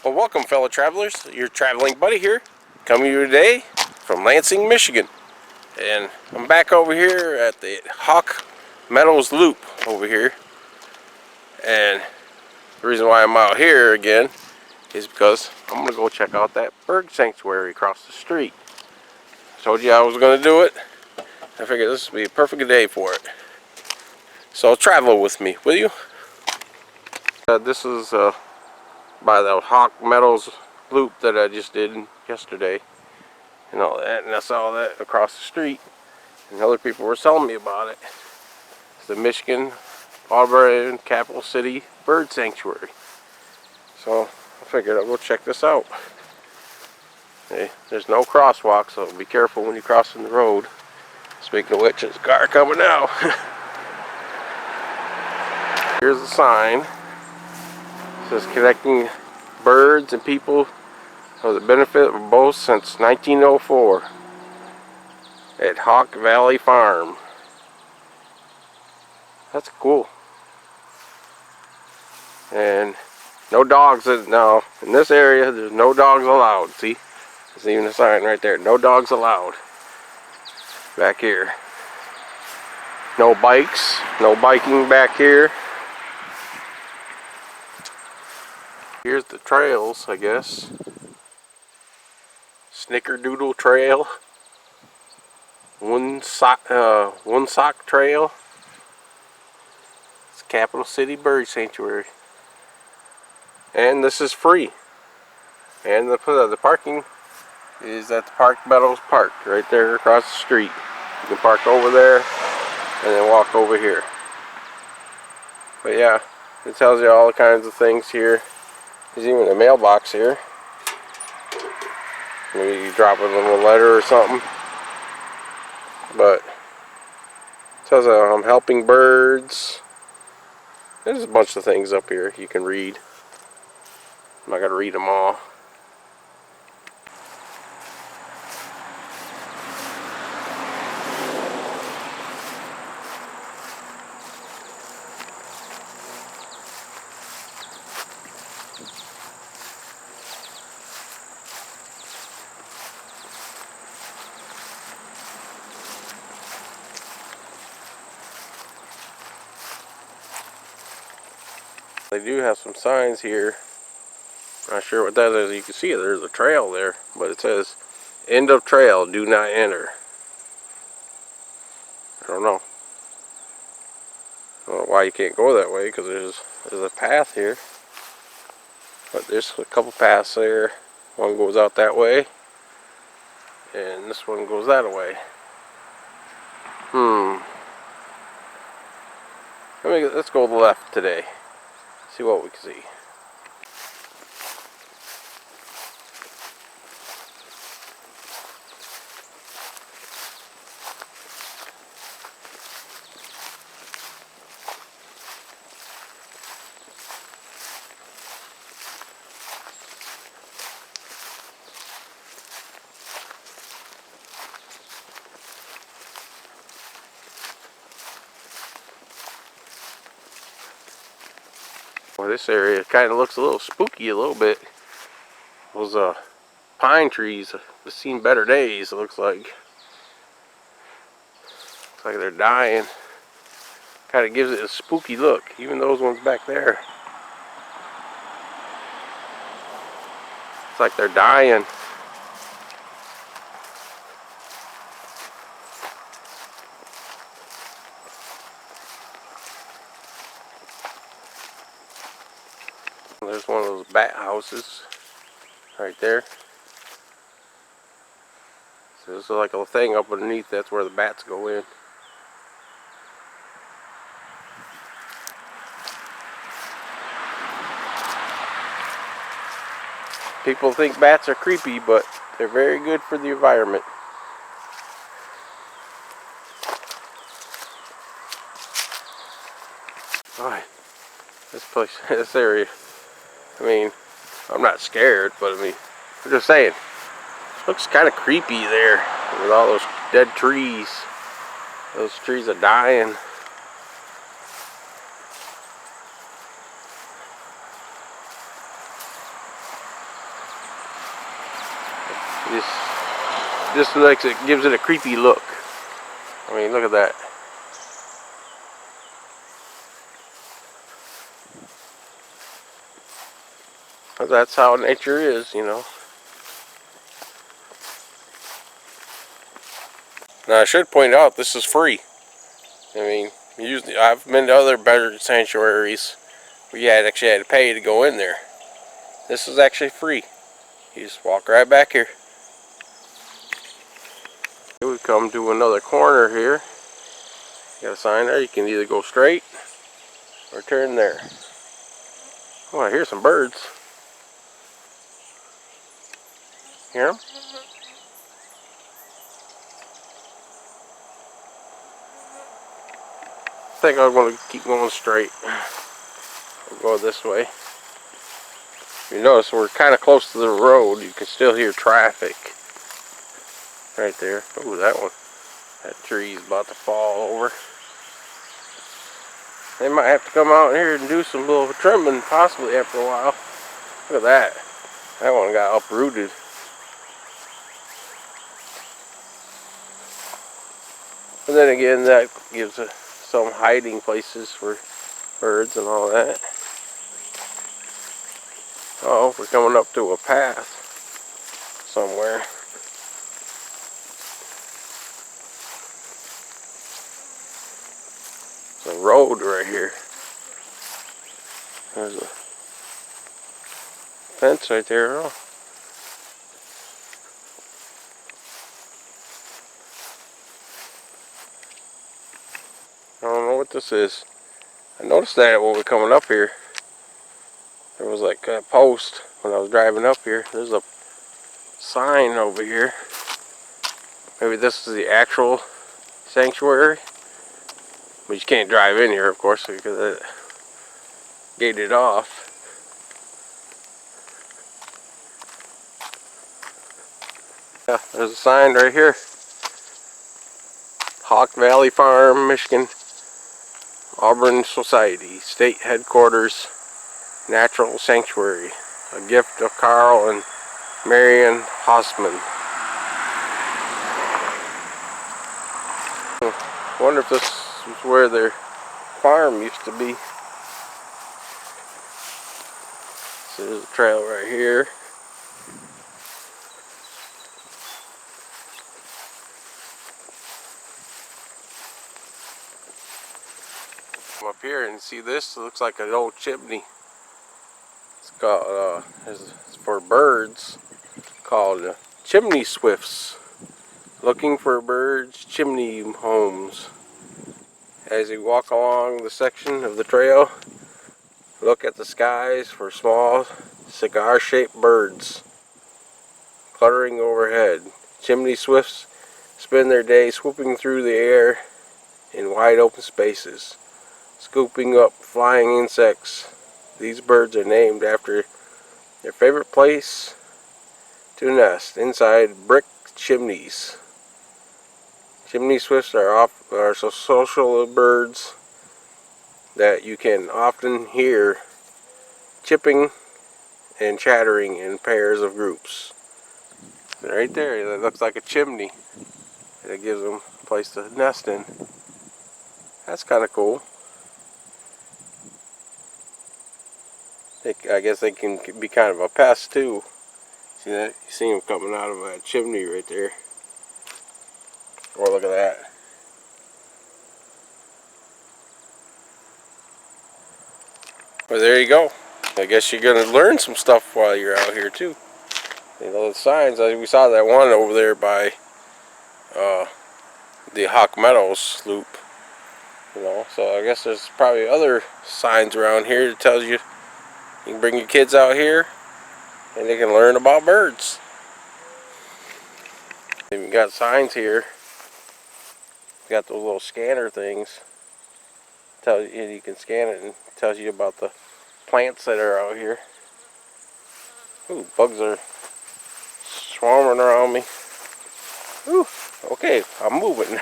Well, welcome, fellow travelers. Your traveling buddy here, coming to you today from Lansing, Michigan. And I'm back over here at the Hawk Meadows Loop over here. And the reason why I'm out here again is because I'm going to go check out that bird sanctuary across the street. I told you I was going to do it. I figured this would be a perfect day for it. So travel with me, will you? This is by the Hawk Meadows Loop that I just did yesterday. And all that, and I saw that across the street, and other people were telling me about it. It's the Michigan Auburn Capital City Bird Sanctuary. So I figured I'll go check this out. Hey, there's no crosswalk, so be careful when you're crossing the road. Speaking of which, there's a car coming now. Here's the sign. It says connecting birds and people for the benefit of both since 1904 at Hawk Valley Farm. That's cool. And no dogs now in this area. There's no dogs allowed. See, there's even a sign right there, no dogs allowed back here. No bikes, no biking back here. Here's the trails, I guess. Snickerdoodle Trail, One Sock Trail. It's Capital City Bird Sanctuary, and this is free. And the parking is at the Park Meadows Park, right there across the street. You can park over there and then walk over here. But yeah, it tells you all kinds of things here. There's even a mailbox here. Maybe you drop a little letter or something. But it says I'm helping birds. There's a bunch of things up here you can read. I'm not going to read them all. They do have some signs here. Not sure what that is. You can see there's a trail there, but it says end of trail, do not enter. I don't know. I don't know why you can't go that way, because there's a path here. But there's a couple paths there. One goes out that way, and this one goes that way. Let's go left today. See what we can see. Well, this area kind of looks a little spooky a little bit. Those pine trees have seen better days, it looks like. Looks like they're dying. Kind of gives it a spooky look, even those ones back there. It's like they're dying. There's one of those bat houses right there. So there's like a thing up underneath, that's where the bats go in. People think bats are creepy, but they're very good for the environment. Alright, this place, this area, I mean, I'm not scared, but I mean, I'm just saying, looks kind of creepy there with all those dead trees. Those trees are dying. Just looks, it gives it a creepy look. I mean, look at that. But that's how nature is, you know. Now I should point out this is free. I mean, usually I've been to other bird sanctuaries where you actually had to pay to go in there. This is actually free. You just walk right back here. Here we come to another corner here. Got a sign there. You can either go straight or turn there. Oh, I hear some birds. Hear them? I think I want to keep going straight. We'll go this way. You notice we're kind of close to the road. You can still hear traffic right there. Oh, that one. That tree's about to fall over. They might have to come out here and do some little trimming possibly after a while. Look at that. That one got uprooted. But then again, that gives some hiding places for birds and all that. Oh, we're coming up to a path somewhere. It's a road right here. There's a fence right there. Oh. I don't know what this is. I noticed that when we were coming up here. There was like a post when I was driving up here. There's a sign over here. Maybe this is the actual sanctuary. But you can't drive in here, of course, because it's gated off. Yeah, there's a sign right here. Hawk Valley Farm, Michigan, Auburn Society, State Headquarters, Natural Sanctuary. A gift of Carl and Marion Hossman. Wonder if this is where their farm used to be. So there's a trail right here. Come up here and see this. It looks like an old chimney. It's called it's for birds, called chimney swifts. Looking for birds, chimney homes. As you walk along the section of the trail, look at the skies for small cigar-shaped birds fluttering overhead. Chimney swifts spend their day swooping through the air in wide open spaces, scooping up flying insects. These birds are named after their favorite place to nest, inside brick chimneys. Chimney swifts are so social birds that you can often hear chipping and chattering in pairs of groups. Right there, that looks like a chimney. It gives them a place to nest in. That's kind of cool. I guess they can be kind of a pest too. See that? You see them coming out of a chimney right there. Oh, look at that. Well, there you go. I guess you're going to learn some stuff while you're out here too. You know, the signs, we saw that one over there by the Hawk Meadows loop. You know, so I guess there's probably other signs around here that tells you can bring your kids out here and they can learn about birds. Even got signs here. Got those little scanner things. You can scan it and it tells you about the plants that are out here. Ooh, bugs are swarming around me. Ooh, okay, I'm moving.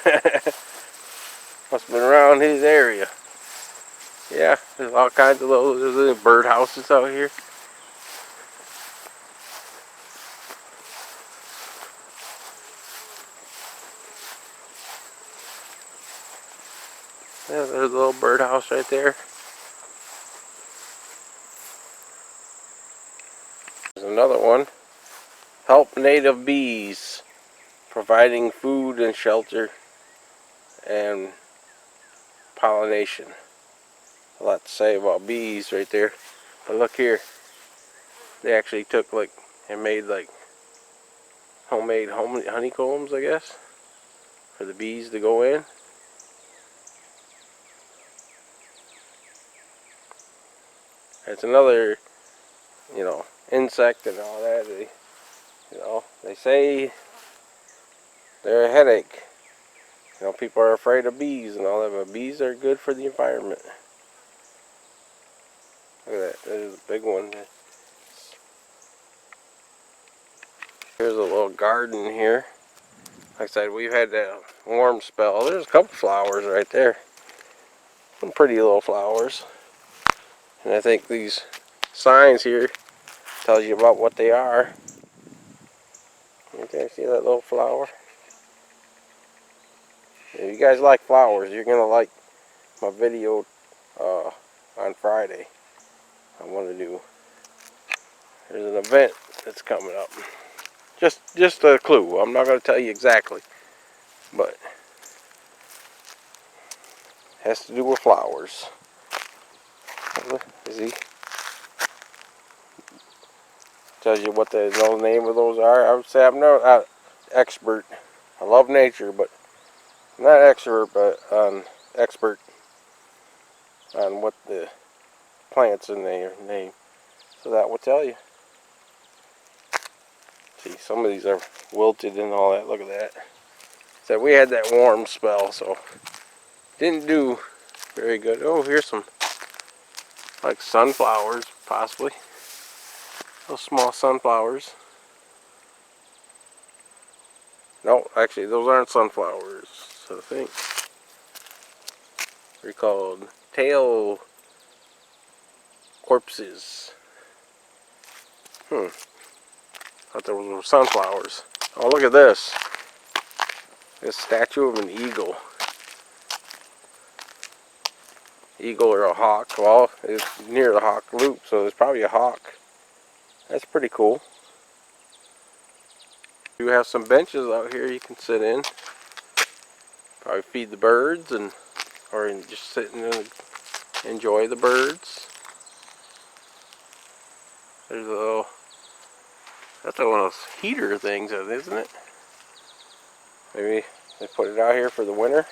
Must have been around his area. Yeah, there's all kinds of little bird houses out here. Yeah, there's a little birdhouse right there. There's another one. Help native bees, providing food and shelter and pollination. A lot to say about bees right there. But look here. They actually took like and made like homemade honeycombs, I guess, for the bees to go in. It's another, insect and all that. They say they're a headache. People are afraid of bees and all that, but bees are good for the environment. Look at that. There's a big one. Here's a little garden here. Like I said, we've had that warm spell. There's a couple flowers right there. Some pretty little flowers. And I think these signs here tells you about what they are. You can see that little flower. If you guys like flowers, you're gonna like my video on Friday. I want to do. There's an event that's coming up. Just a clue. I'm not gonna tell you exactly, but it has to do with flowers. Is he? Tells you what the name of those are. I would say I'm not an expert. I love nature, but I'm not expert, but expert on what the plants in their name. So that will tell you. See, some of these are wilted and all that. Look at that. So we had that warm spell, so didn't do very good. Oh, here's some like sunflowers, possibly. Those small sunflowers. No, actually, those aren't sunflowers. I think they're called tail corpses. Thought there were sunflowers. Oh, look at this. This statue of an eagle. Eagle or a hawk. Well, it's near the hawk loop, so there's probably a hawk. That's pretty cool. You have some benches out here you can sit in. Probably feed the birds or just sit and enjoy the birds. There's a little, that's one of those heater things, isn't it? Maybe they put it out here for the winter.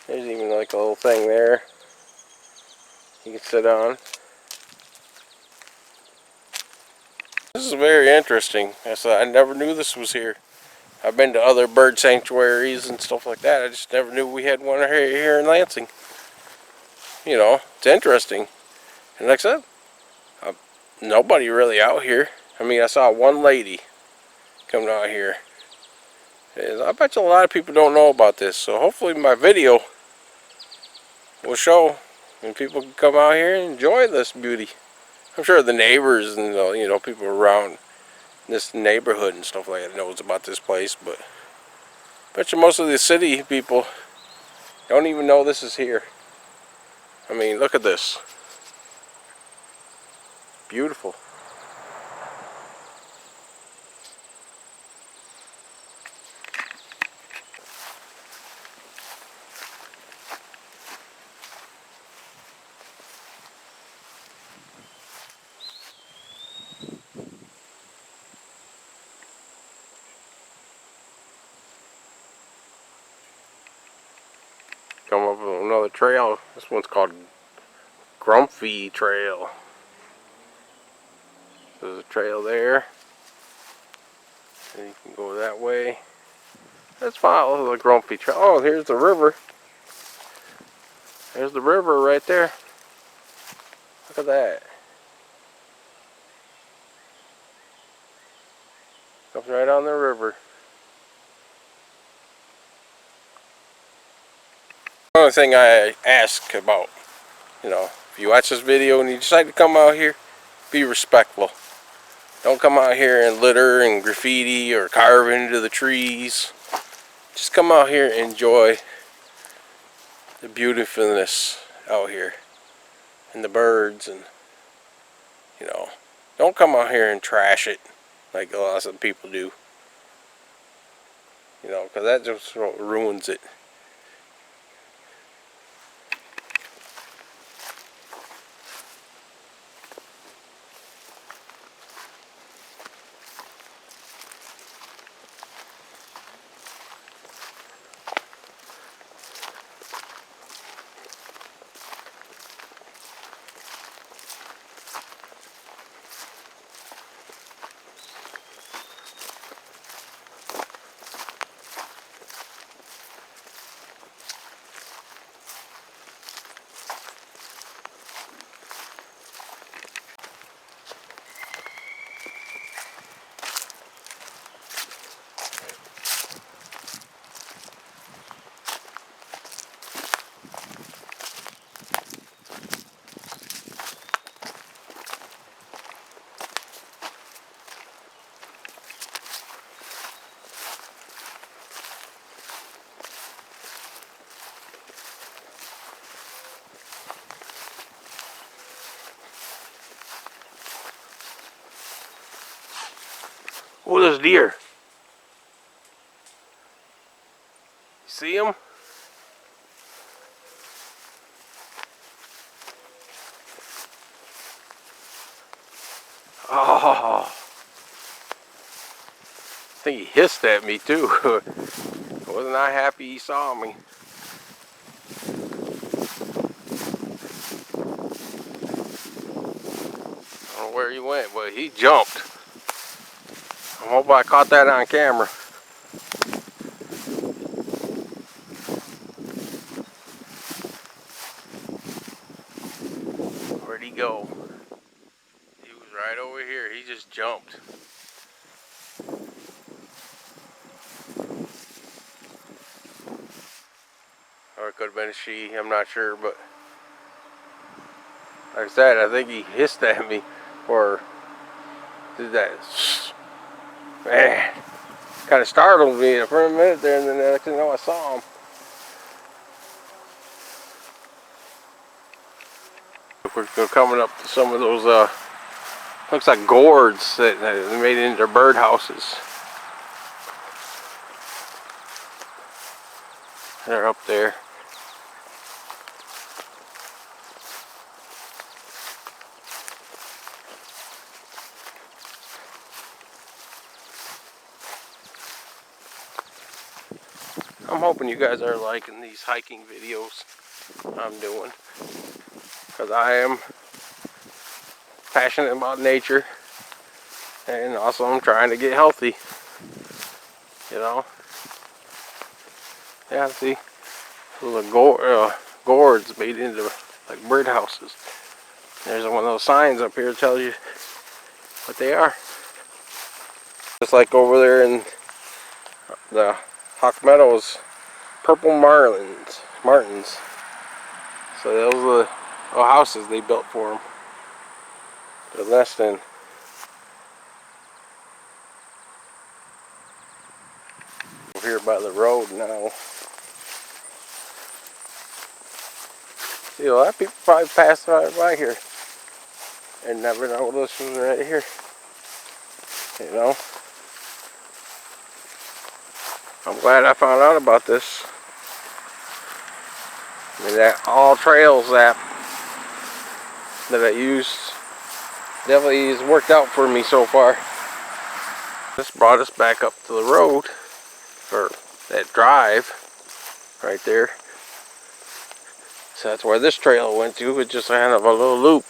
There's even like a little thing there you can sit on. This is very interesting. I never knew this was here. I've been to other bird sanctuaries and stuff like that. I just never knew we had one here in Lansing. It's interesting. And like I said, nobody really out here. I mean, I saw one lady coming out here. And I bet you a lot of people don't know about this. So hopefully my video will show and people can come out here and enjoy this beauty. I'm sure the neighbors and people around this neighborhood and stuff like that knows about this place, but I bet you most of the city people don't even know this is here. I mean, look at this. Beautiful. Come up with another trail. This one's called Grumpy Trail. There's a trail there. And you can go that way. Let's follow the Grumpy Trail. Oh, here's the river. There's the river right there. Look at that. Comes right on the river. Another thing I ask about, if you watch this video and you decide to come out here, be respectful. Don't come out here and litter and graffiti or carve into the trees. Just come out here and enjoy the beautifulness out here and the birds, and you know, don't come out here and trash it like a lot of people do, you know, because that just ruins it. Oh, there's deer. You see them? Oh, I think he hissed at me too. Wasn't I happy he saw me? I don't know where he went, but he jumped. I hope I caught that on camera. Where'd he go? He was right over here. He just jumped. Or it could have been a she, I'm not sure, but like I said, I think he hissed at me or did that. Man, kind of startled me for a minute there, and then the next thing you know, I saw him. We're coming up to some of those, looks like gourds that they made into bird houses. They're up there. I'm hoping you guys are liking these hiking videos I'm doing, because I am passionate about nature, and also I'm trying to get healthy, you know. Yeah, see, little gourds made into like bird houses. There's one of those signs up here that tells you what they are. Just like over there in the Hawk Meadows, purple martins. So those are the houses they built for them to nest in. Over here by the road now. See, a lot of people probably pass by here and never know this was right here. You know, I'm glad I found out about this. I mean, that All Trails app that I used definitely has worked out for me so far. This brought us back up to the road, or that drive right there. So that's where this trail went to. It's just kind of a little loop.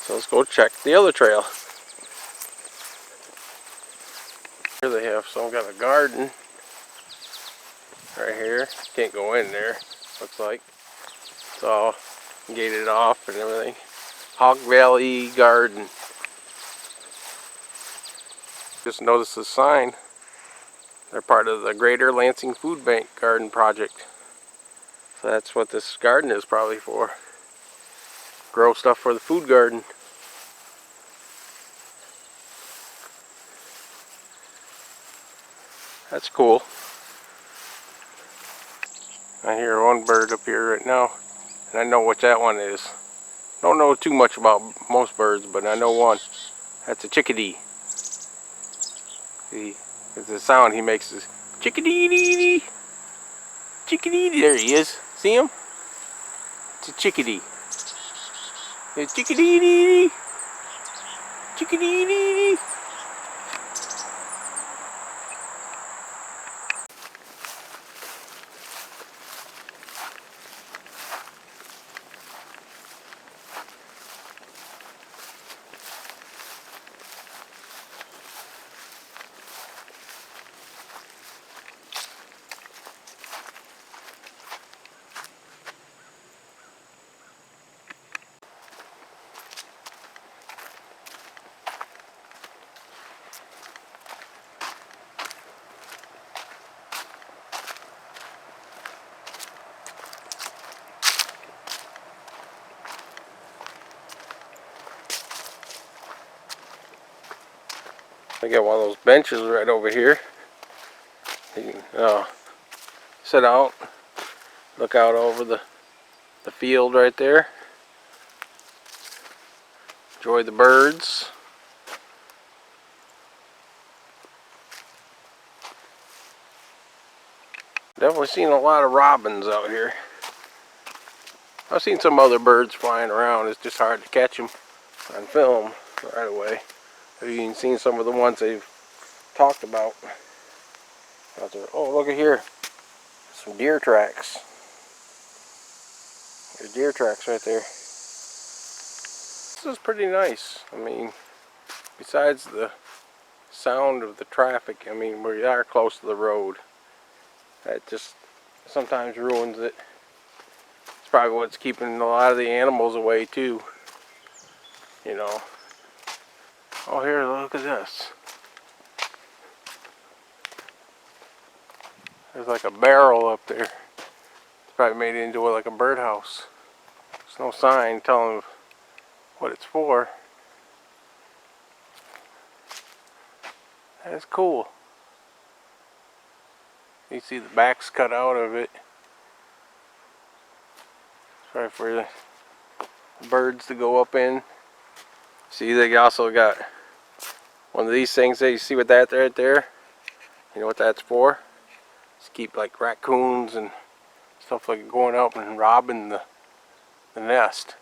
So let's go check the other trail. Here they have some kind of garden right here. Can't go in there, looks like. It's all gated off and everything. Hog Valley Garden. Just noticed the sign. They're part of the Greater Lansing Food Bank Garden Project. So that's what this garden is probably for. Grow stuff for the food garden. That's cool. I hear one bird up here right now, and I know what that one is. Don't know too much about most birds, but I know one. That's a chickadee. See, it's the sound he makes is chickadee, chickadee. There he is. See him? It's a chickadee. It's chickadee, chickadee. I got one of those benches right over here. You can sit out, look out over the field right there. Enjoy the birds. Definitely seen a lot of robins out here. I've seen some other birds flying around. It's just hard to catch them on film right away. Have you even seen some of the ones they've talked about out there? Oh, look at here. Some deer tracks. There's deer tracks right there. This is pretty nice. I mean, besides the sound of the traffic, I mean, we are close to the road. That just sometimes ruins it. It's probably what's keeping a lot of the animals away too. You know. Oh, here, look at this. There's like a barrel up there. It's probably made into like a birdhouse. There's no sign telling what it's for. That's cool. You see the backs cut out of it. It's probably for the birds to go up in. See, they also got one of these things there. You see what that right there? You know what that's for? It's keep like raccoons and stuff like going up and robbing the nest.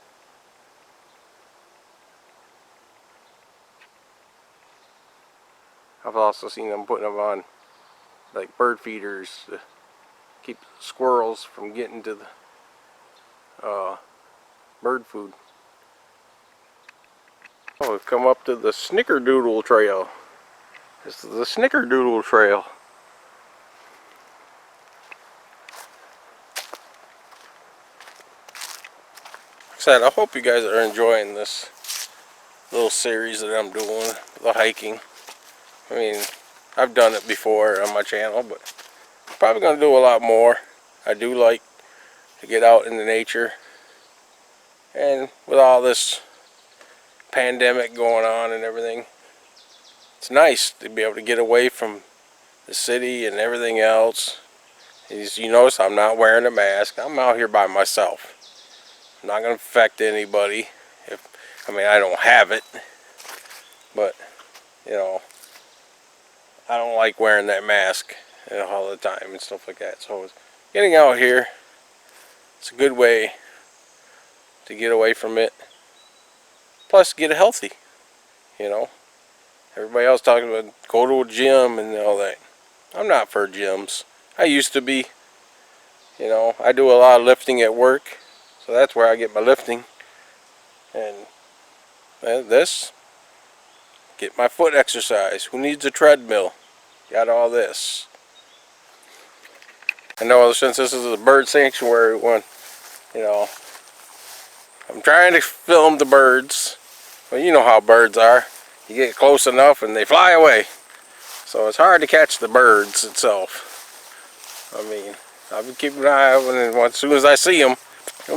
I've also seen them putting them on like bird feeders to keep squirrels from getting to the bird food. Oh, we've come up to the Snickerdoodle Trail. This is the Snickerdoodle Trail. Like I said, I hope you guys are enjoying this little series that I'm doing, the hiking. I mean, I've done it before on my channel, but I'm probably going to do a lot more. I do like to get out in the nature. And with all this pandemic going on and everything, it's nice to be able to get away from the city and everything else. As you notice, I'm not wearing a mask. I'm out here by myself. I'm not going to affect anybody. I mean, I don't have it, but you know, I don't like wearing that mask all the time and stuff like that. So getting out here, it's a good way to get away from it. Plus, get healthy. You know, everybody else talking about go to a gym and all that. I'm not for gyms. I used to be. You know, I do a lot of lifting at work, so that's where I get my lifting. And this, get my foot exercise. Who needs a treadmill? Got all this. I know since this is a bird sanctuary one, you know, I'm trying to film the birds. Well, you know how birds are. You get close enough and they fly away. So it's hard to catch the birds itself. I mean, I've been keeping an eye out, and as soon as I see them,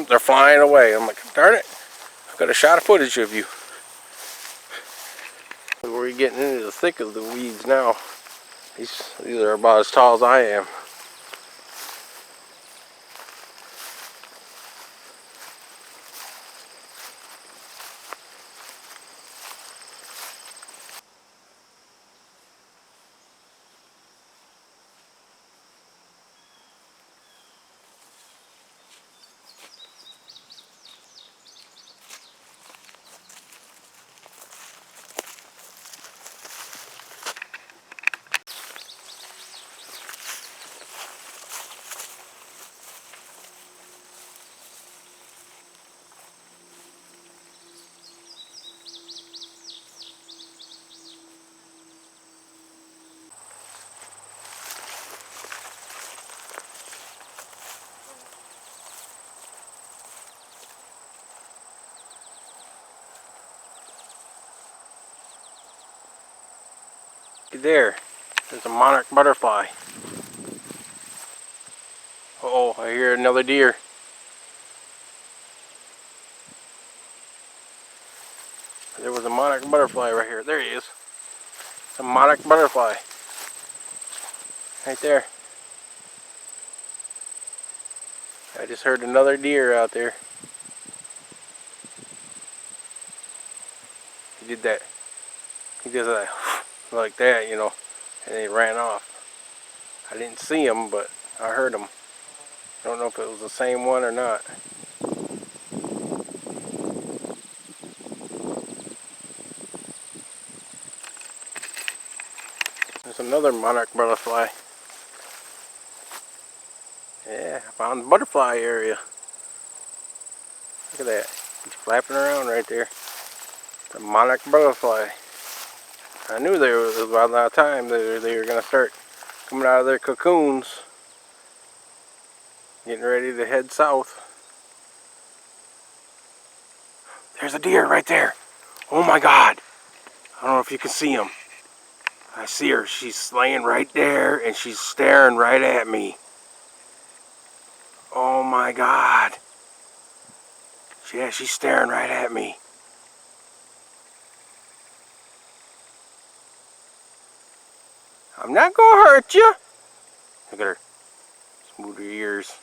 they're flying away. I'm like, darn it, I've got a shot of footage of you. We're getting into the thick of the weeds now. These are about as tall as I am. Look there. There's a monarch butterfly. Uh-oh, I hear another deer. There was a monarch butterfly right here. There he is. It's a monarch butterfly. Right there. I just heard another deer out there. He did that. He does that like that, you know, and he ran off. I didn't see him, but I heard him. Don't know if it was the same one or not. There's another monarch butterfly. Yeah, I found the butterfly area. Look at that. He's flapping around right there. The monarch butterfly. I knew there was about that time they were going to start coming out of their cocoons, getting ready to head south. There's a deer right there. Oh my God. I don't know if you can see him. I see her. She's laying right there and she's staring right at me. Oh my God. Yeah, she's staring right at me. I'm not gonna hurt you. Look at her. Smooth her ears.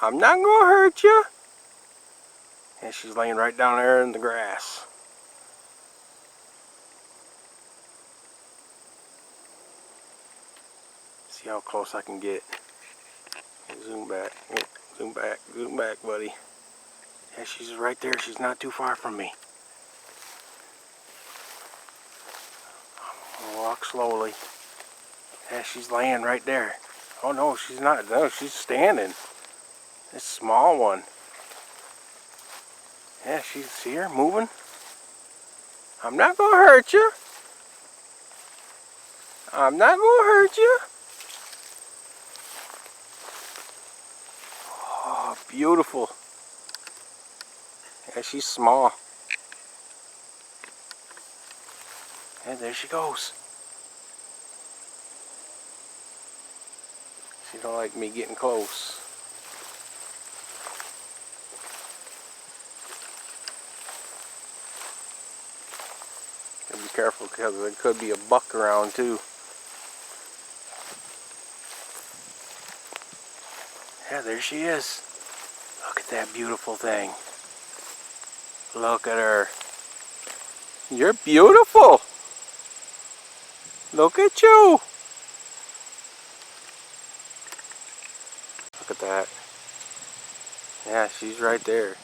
I'm not gonna hurt you. And she's laying right down there in the grass. See how close I can get. Zoom back. Zoom back. Zoom back, buddy. Yeah, she's right there. She's not too far from me. I'll walk slowly. Yeah, she's laying right there. Oh no, she's not. No, she's standing. This small one. Yeah, she's here, moving. I'm not gonna hurt you. I'm not gonna hurt you. Oh, beautiful. Yeah, she's small. And there she goes. She don't like me getting close. Gotta be careful because there could be a buck around too. Yeah, there she is. Look at that beautiful thing. Look at her. You're beautiful. Look at you. Look at that. Yeah, she's right there.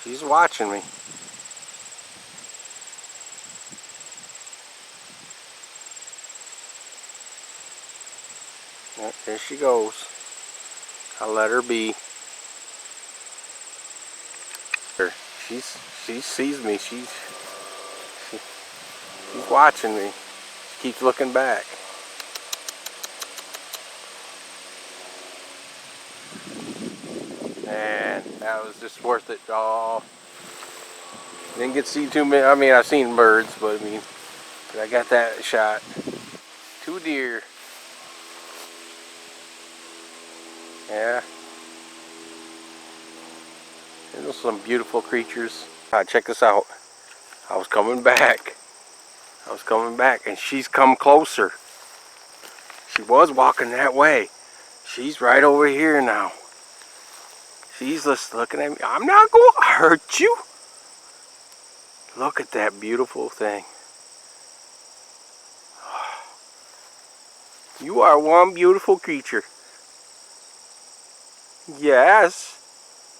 She's watching me. Yeah, there she goes. I'll let her be. She sees me. She's watching me. She keeps looking back. And that was just worth it. Oh, didn't get to see too many. I mean, I've seen birds, but I got that shot. 2 deer. Yeah. Those are some beautiful creatures. Check this out. I was coming back. And she's come closer. She was walking that way. She's right over here now. She's just looking at me. I'm not going to hurt you. Look at that beautiful thing. You are one beautiful creature. Yes.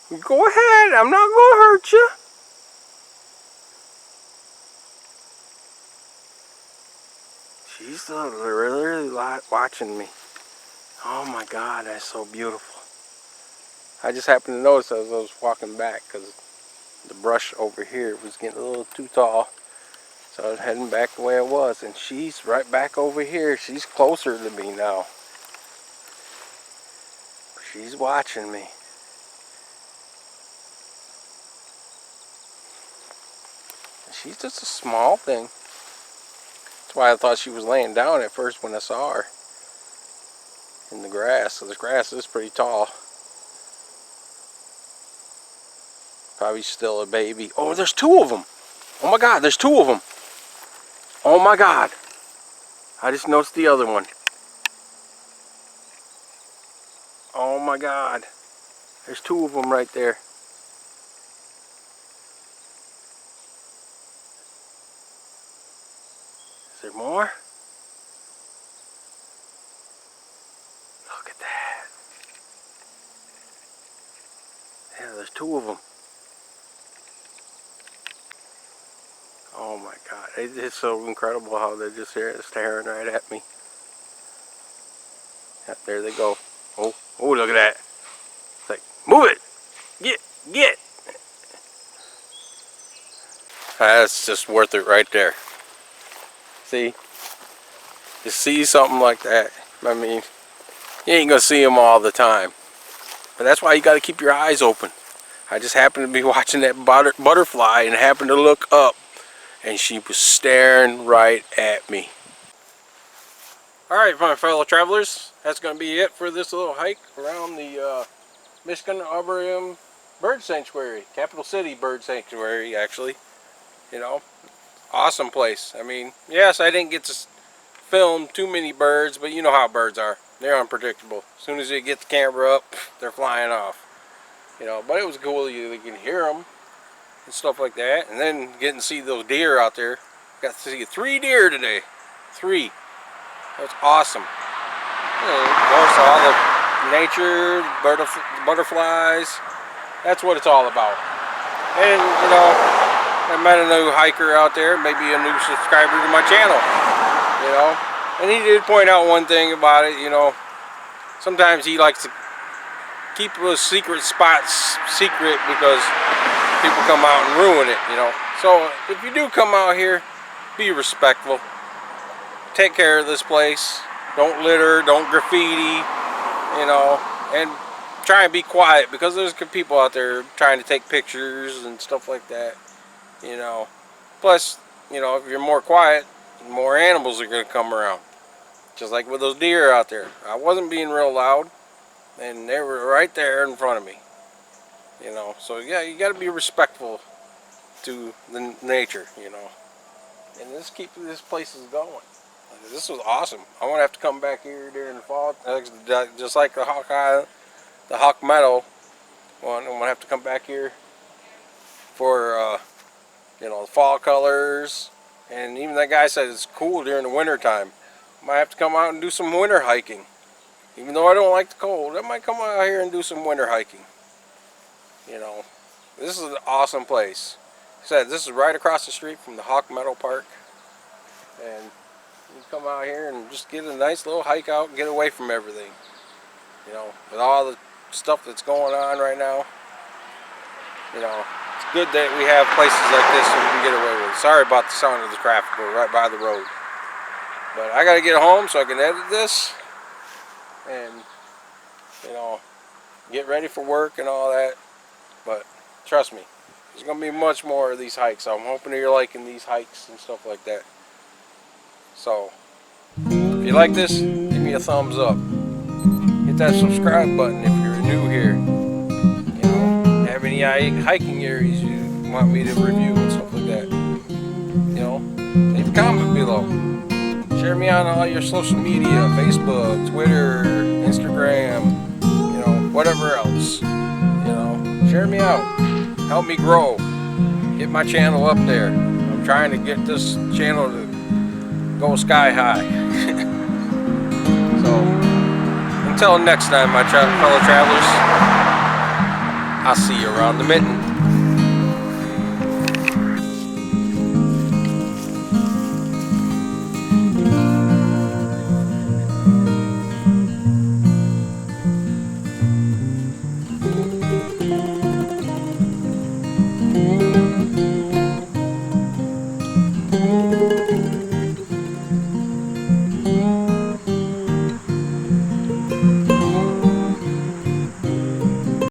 Go ahead. I'm not going to hurt you. She's really watching me. Oh my God, that's so beautiful. I just happened to notice as I was walking back because the brush over here was getting a little too tall. So I was heading back the way it was, and she's right back over here. She's closer to me now. She's watching me. she's just a small thing. That's why I thought she was laying down at first when I saw her in the grass. So the grass is pretty tall. Probably still a baby. Oh, there's two of them. Oh my God, there's two of them. Oh my God. I just noticed the other one. Oh my God. There's two of them right there. Is there more? Look at that. Yeah, there's two of them. Oh my God. It's so incredible how they're just here staring right at me. Yep, there they go. Oh, look at that. It's like, move it! Get! That's just worth it right there. See? You see something like that. I mean, you ain't gonna see them all the time. But that's why you gotta keep your eyes open. I just happened to be watching that butterfly and happened to look up. And she was staring right at me. Alright, my fellow travelers, that's going to be it for this little hike around the Michigan Arboretum Bird Sanctuary. Capital City Bird Sanctuary, actually. You know, awesome place. I mean, yes, I didn't get to film too many birds, but you know how birds are. They're unpredictable. As soon as you get the camera up, they're flying off. You know, but it was cool you can hear them and stuff like that. And then getting to see those deer out there. Got to see 3 deer today. 3. That was awesome. And of course, all the nature, butterflies. That's what it's all about. And, you know, I met a new hiker out there, maybe a new subscriber to my channel. You know, and he did point out one thing about it. You know, sometimes he likes to keep those secret spots secret because people come out and ruin it, you know. So if you do come out here, be respectful. Take care of this place. Don't litter, don't graffiti, you know, and try and be quiet because there's good people out there trying to take pictures and stuff like that, you know. Plus, you know, if you're more quiet, more animals are going to come around. Just like with those deer out there. I wasn't being real loud, and they were right there in front of me. You know, so yeah, you got to be respectful to the nature, you know, and just keep this places going. This was awesome. I'm gonna have to come back here during the fall, just like the Hawk Meadow one. I'm gonna have to come back here for you know, the fall colors, and even that guy said it's cool during the winter time. Might have to come out and do some winter hiking, even though I don't like the cold. I might come out here and do some winter hiking. You know, this is an awesome place. Like I said, this is right across the street from the Hawk Meadow Park. And you come out here and just get a nice little hike out and get away from everything. You know, with all the stuff that's going on right now. You know, it's good that we have places like this so we can get away with it. Sorry about the sound of the traffic, we're right by the road. But I gotta get home so I can edit this. And, you know, get ready for work and all that. But trust me, there's going to be much more of these hikes. I'm hoping that you're liking these hikes and stuff like that. So, if you like this, give me a thumbs up. Hit that subscribe button if you're new here. You know, have any hiking areas you want me to review and stuff like that. You know, leave a comment below. Share me on all your social media, Facebook, Twitter, Instagram, you know, whatever else. You know, share me out. Help me grow. Get my channel up there. I'm trying to get this channel to go sky high. So, until next time, my fellow travelers, I'll see you around the mitten.